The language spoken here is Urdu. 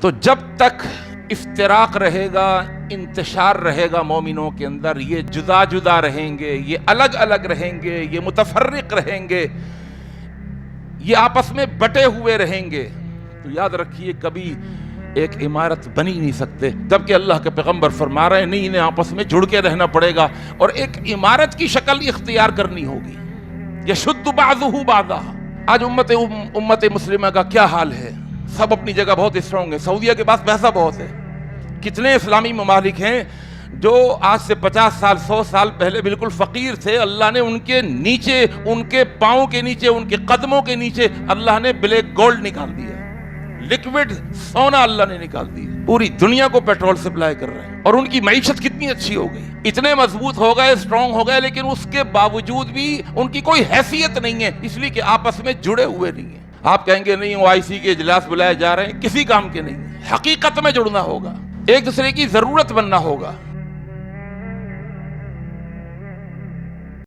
تو جب تک افتراق رہے گا، انتشار رہے گا مومنوں کے اندر، یہ جدا جدا رہیں گے، یہ الگ الگ رہیں گے، یہ متفرق رہیں گے، یہ آپس میں بٹے ہوئے رہیں گے، تو یاد رکھیے کبھی ایک عمارت بن ہی نہیں سکتے، جبکہ اللہ کے پیغمبر فرما رہے ہیں نہیں، انہیں آپس میں جڑ کے رہنا پڑے گا اور ایک عمارت کی شکل اختیار کرنی ہوگی۔ یشد بعضہ بعضا۔ آج امت مسلمہ کا کیا حال ہے؟ سب اپنی جگہ بہت اسٹرانگ ہے، سعودیہ کے پاس پیسہ بہت ہے، کتنے اسلامی ممالک ہیں جو آج سے 50 سال 100 سال پہلے بالکل فقیر تھے، اللہ نے ان کے نیچے، ان کے پاؤں کے نیچے، ان کے قدموں کے نیچے اللہ نے بلیک گولڈ نکال دیا، لکوڈ سونا اللہ نے نکال دی، پوری دنیا کو پیٹرول سپلائی کر رہے ہیں، اور ان کی معیشت کتنی اچھی ہو گئی، اتنے مضبوط ہو گئے، اسٹرانگ ہو گئے، لیکن اس کے باوجود بھی ان کی کوئی حیثیت نہیں ہے، اس لیے کہ آپس میں جڑے ہوئے نہیں ہیں۔ آپ کہیں گے نہیں وہ IC کے اجلاس بلائے جا رہے ہیں، کسی کام کے نہیں، حقیقت میں جڑنا ہوگا، ایک دوسرے کی ضرورت بننا ہوگا۔